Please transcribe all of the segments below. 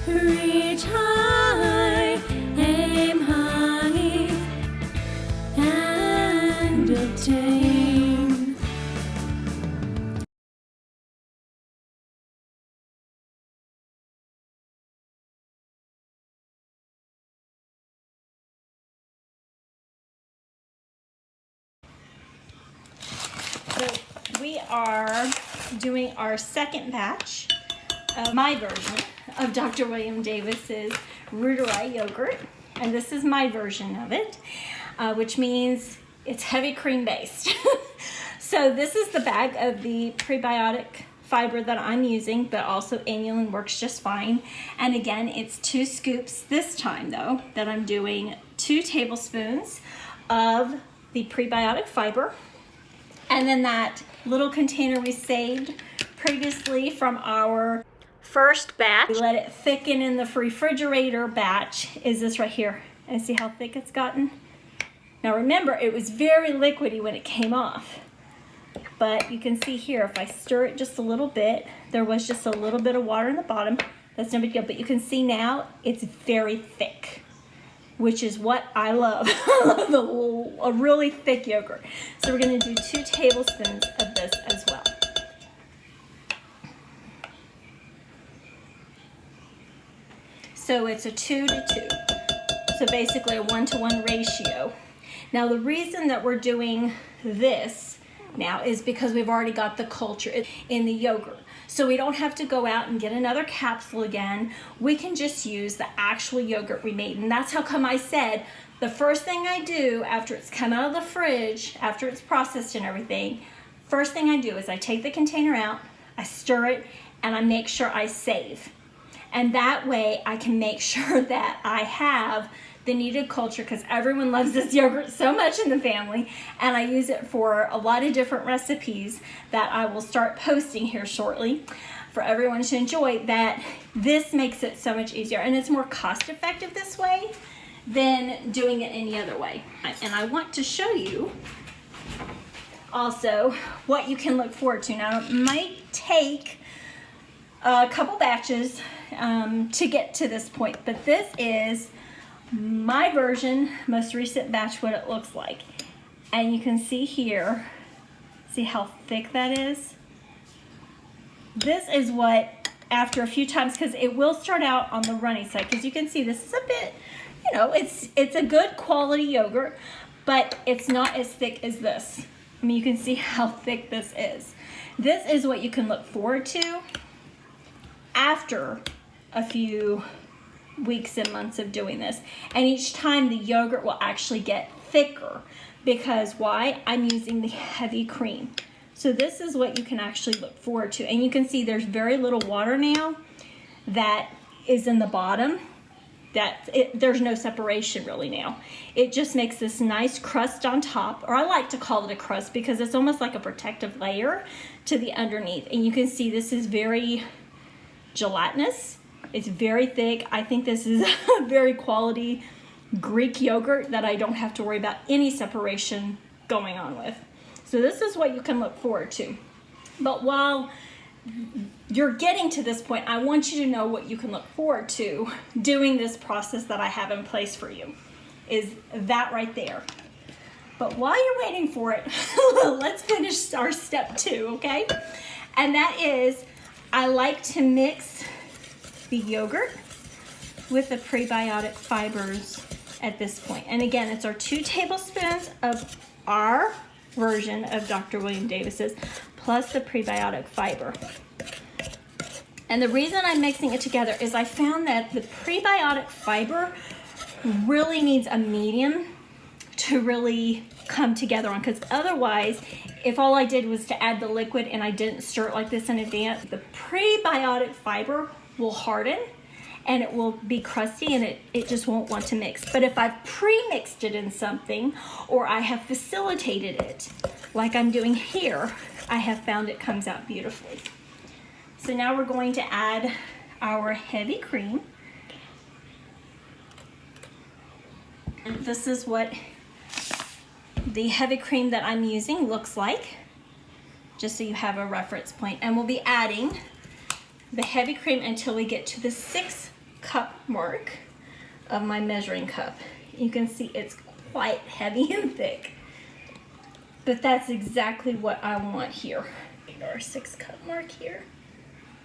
Reach high, aim high, and obtain. So we are doing our second batch of my version of Dr. William Davis's Reuteri yogurt, and this is my version of it, which means it's heavy cream based. So this is the bag of the prebiotic fiber that I'm using, but also Inulin works just fine. And again, it's 2 scoops this time though, that I'm doing 2 tablespoons of the prebiotic fiber. And then that little container we saved previously from our first batch, we let it thicken in the refrigerator batch, is this right here. And see how thick it's gotten? Now remember, it was very liquidy when it came off. But you can see here, if I stir it just a little bit, there was just a little bit of water in the bottom. That's no big deal, but you can see now it's very thick, which is what I love. I love a really thick yogurt. So we're gonna do 2 tablespoons of this as well. So it's a 2 to 2. So basically a 1-to-1 ratio. Now the reason that we're doing this now is because we've already got the culture in the yogurt. So we don't have to go out and get another capsule again. We can just use the actual yogurt we made. And that's how come I said the first thing I do after it's come out of the fridge, after it's processed and everything, first thing I do is I take the container out, I stir it, and I make sure I save. And that way I can make sure that I have the needed culture, because everyone loves this yogurt so much in the family, and I use it for a lot of different recipes that I will start posting here shortly for everyone to enjoy. That this makes it so much easier, and it's more cost effective this way than doing it any other way. And I want to show you also what you can look forward to. Now it might take a couple batches to get to this point, but this is my version, most recent batch, what it looks like. And you can see here, see how thick that is? This is what, after a few times, because it will start out on the runny side, because you can see this is a bit, you know, it's a good quality yogurt, but it's not as thick as this. I mean, you can see how thick this is. This is what you can look forward to after a few weeks and months of doing this. And each time the yogurt will actually get thicker, because why? I'm using the heavy cream. So this is what you can actually look forward to. And you can see there's very little water now that is in the bottom. There's no separation really now. It just makes this nice crust on top, or I like to call it a crust because it's almost like a protective layer to the underneath. And you can see this is very gelatinous. It's very thick. I think this is a very quality Greek yogurt that I don't have to worry about any separation going on with. So this is what you can look forward to. But while you're getting to this point, I want you to know what you can look forward to doing this process that I have in place for you, is that right there. But while you're waiting for it, let's finish our step 2, okay? And that is, I like to mix the yogurt with the prebiotic fibers at this point. And again, it's our 2 tablespoons of our version of Dr. William Davis's plus the prebiotic fiber. And the reason I'm mixing it together is I found that the prebiotic fiber really needs a medium to really come together on, because otherwise, if all I did was to add the liquid and I didn't stir it like this in advance, the prebiotic fiber will harden and it will be crusty and it just won't want to mix. But if I've pre-mixed it in something, or I have facilitated it like I'm doing here, I have found it comes out beautifully. So now we're going to add our heavy cream. And this is what the heavy cream that I'm using looks like, just so you have a reference point. And we'll be adding the heavy cream until we get to the 6 cup mark of my measuring cup. You can see it's quite heavy and thick, but that's exactly what I want here. Our 6 cup mark here.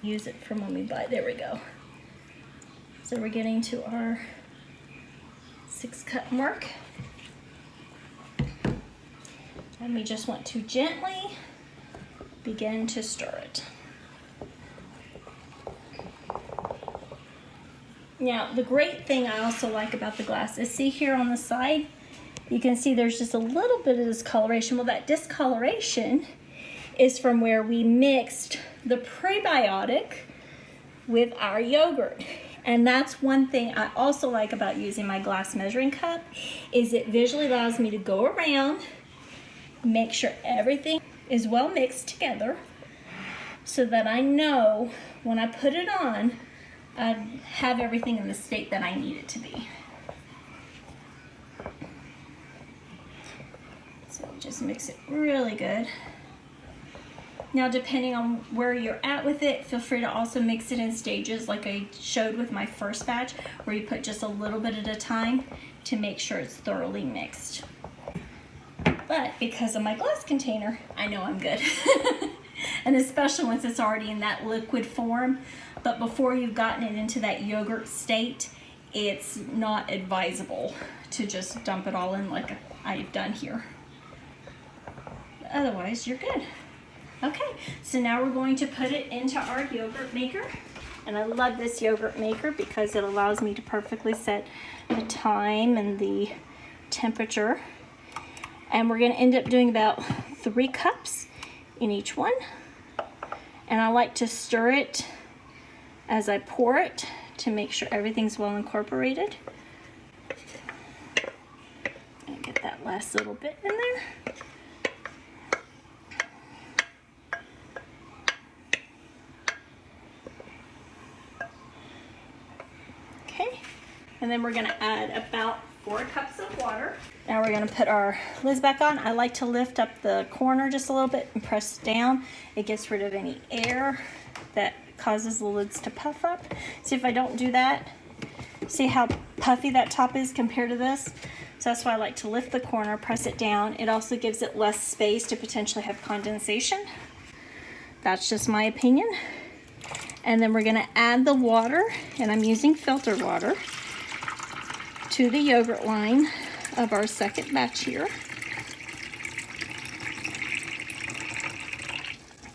Use it from when we buy. There we go. So we're getting to our 6 cup mark. And we just want to gently begin to stir it. Now, the great thing I also like about the glass is, see here on the side, you can see there's just a little bit of discoloration. Well, that discoloration is from where we mixed the prebiotic with our yogurt. And that's one thing I also like about using my glass measuring cup, is it visually allows me to go around, make sure everything is well mixed together, so that I know when I put it on, I have everything in the state that I need it to be. So just mix it really good. Now, depending on where you're at with it, feel free to also mix it in stages like I showed with my first batch, where you put just a little bit at a time to make sure it's thoroughly mixed. But because of my glass container, I know I'm good. And especially once it's already in that liquid form. But before you've gotten it into that yogurt state, it's not advisable to just dump it all in like I've done here. Otherwise, you're good. Okay, so now we're going to put it into our yogurt maker. And I love this yogurt maker because it allows me to perfectly set the time and the temperature. And we're going to end up doing about 3 cups in each one. And I like to stir it as I pour it to make sure everything's well incorporated. And get that last little bit in there. Okay, and then we're going to add about 4 cups of water. Now we're going to put our lids back on. I like to lift up the corner just a little bit and press down. It gets rid of any air that causes the lids to puff up. See, if I don't do that, see how puffy that top is compared to this? So that's why I like to lift the corner, press it down. It also gives it less space to potentially have condensation. That's just my opinion. And then we're going to add the water, and I'm using filter water, to the yogurt line of our second batch here.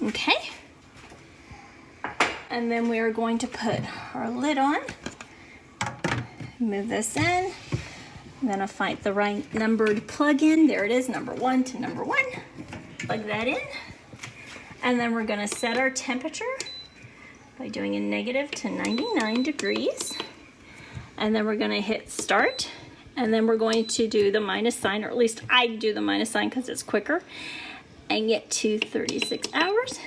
Okay. And then we are going to put our lid on, move this in. I'm gonna find the right numbered plug in. There it is, number 1 to number 1. Plug that in. And then we're gonna set our temperature by doing a negative to 99 degrees. And then we're gonna hit start. And then we're going to do the minus sign, or at least I do the minus sign because it's quicker, and get to 36 hours.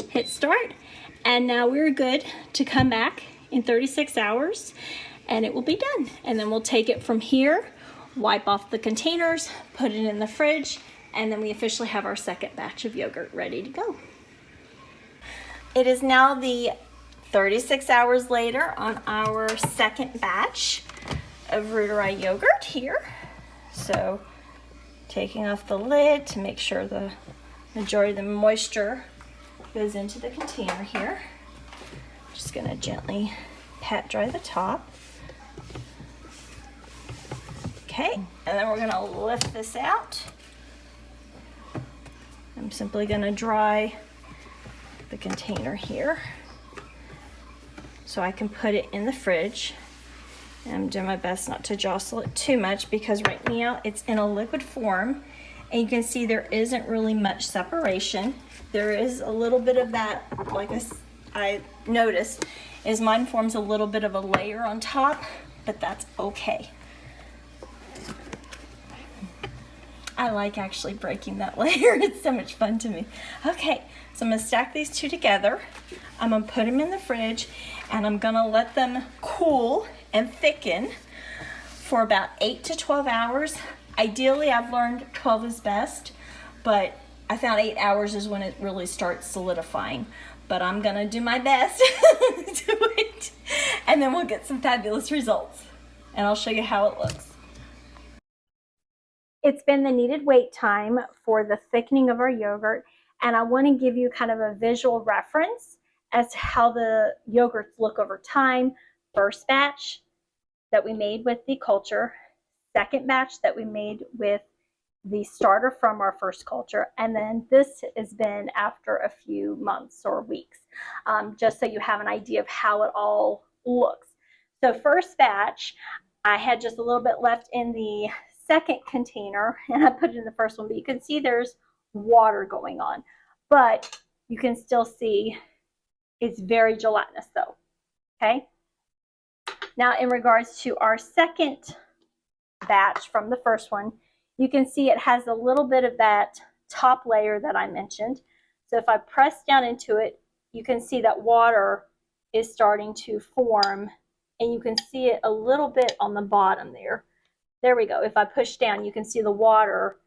Hit start. And now we're good to come back in 36 hours and it will be done. And then we'll take it from here, wipe off the containers, put it in the fridge, and then we officially have our second batch of yogurt ready to go. It is now the 36 hours later on our second batch of Reuteri yogurt here. So taking off the lid to make sure the majority of the moisture goes into the container here. Just gonna gently pat dry the top. Okay, and then we're gonna lift this out. I'm simply gonna dry the container here so I can put it in the fridge. And I'm doing my best not to jostle it too much because right now it's in a liquid form, and you can see there isn't really much separation. There is a little bit of that, like I noticed, is mine forms a little bit of a layer on top, but that's okay. I like actually breaking that layer. It's so much fun to me. Okay, so I'm gonna stack these two together. I'm gonna put them in the fridge, and I'm gonna let them cool and thicken for about 8 to 12 hours. Ideally, I've learned 12 is best, but I found 8 hours is when it really starts solidifying. But I'm gonna do my best to wait. And then we'll get some fabulous results. And I'll show you how it looks. It's been the needed wait time for the thickening of our yogurt, and I want to give you kind of a visual reference as to how the yogurts look over time. First batch that we made with the culture, second batch that we made with the starter from our first culture, and then this has been after a few months or weeks, just so you have an idea of how it all looks. So first batch, I had just a little bit left in the second container, and I put it in the first one, but you can see there's water going on, but you can still see it's very gelatinous though. Okay, now in regards to our second batch from the first one, you can see it has a little bit of that top layer that I mentioned. So if I press down into it, you can see that water is starting to form, and you can see it a little bit on the bottom there. There we go. If I push down, you can see the water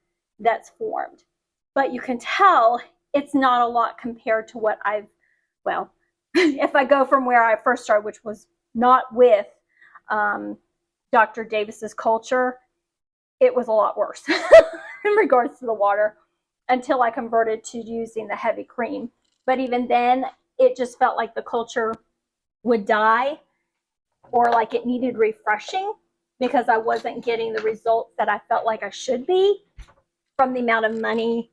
that's formed. But you can tell it's not a lot compared to what well, if I go from where I first started, which was not with Dr. Davis's culture, it was a lot worse in regards to the water until I converted to using the heavy cream. But even then, it just felt like the culture would die or like it needed refreshing, because I wasn't getting the results that I felt like I should be from the amount of money,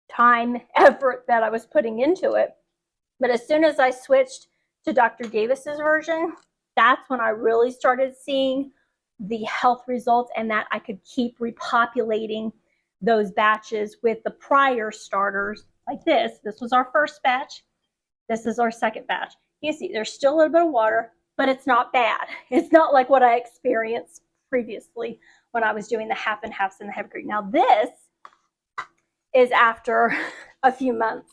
time, effort that I was putting into it. But as soon as I switched to Dr. Davis's version, that's when I really started seeing the health results, and that I could keep repopulating those batches with the prior starters like this. This was our first batch. This is our second batch. You see there's still a little bit of water, but it's not bad. It's not like what I experienced previously when I was doing the half and halves in the heavy cream. Now this is after a few months.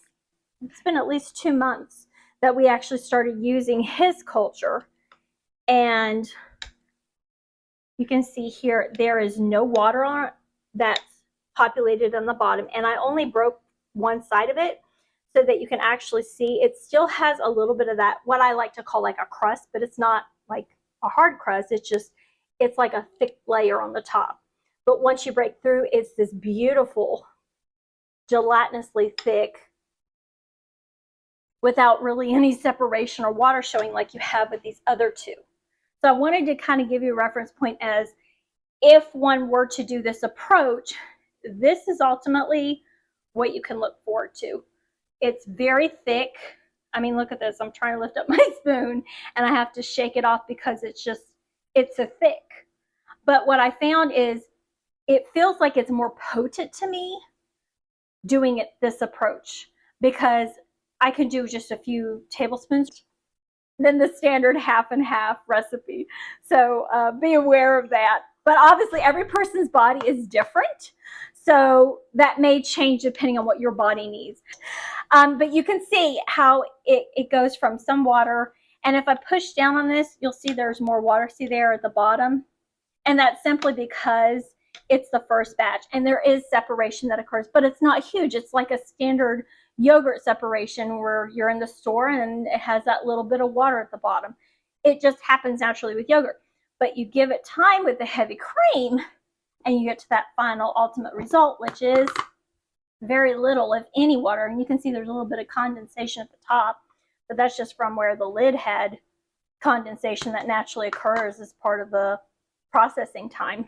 It's been at least 2 months that we actually started using his culture, and you can see here there is no water on it that's populated on the bottom, and I only broke one side of it so that you can actually see it still has a little bit of that, what I like to call like a crust, but it's not like a hard crust. It's like a thick layer on the top. But once you break through, it's this beautiful gelatinously thick without really any separation or water showing like you have with these other two. So I wanted to kind of give you a reference point as if one were to do this approach, this is ultimately what you can look forward to. It's very thick. I mean, look at this. I'm trying to lift up my spoon and I have to shake it off because it's so thick. But what I found is it feels like it's more potent to me doing it this approach, because I can do just a few tablespoons than the standard half and half recipe. So be aware of that. But obviously every person's body is different, so that may change depending on what your body needs. But you can see how it goes from some water, and if I push down on this, you'll see there's more water. See there at the bottom? And that's simply because it's the first batch, and there is separation that occurs, but it's not huge. It's like a standard yogurt separation where you're in the store and it has that little bit of water at the bottom. It just happens naturally with yogurt. But you give it time with the heavy cream and you get to that final ultimate result, which is very little, if any, water. And you can see there's a little bit of condensation at the top, but that's just from where the lid had condensation that naturally occurs as part of the processing time.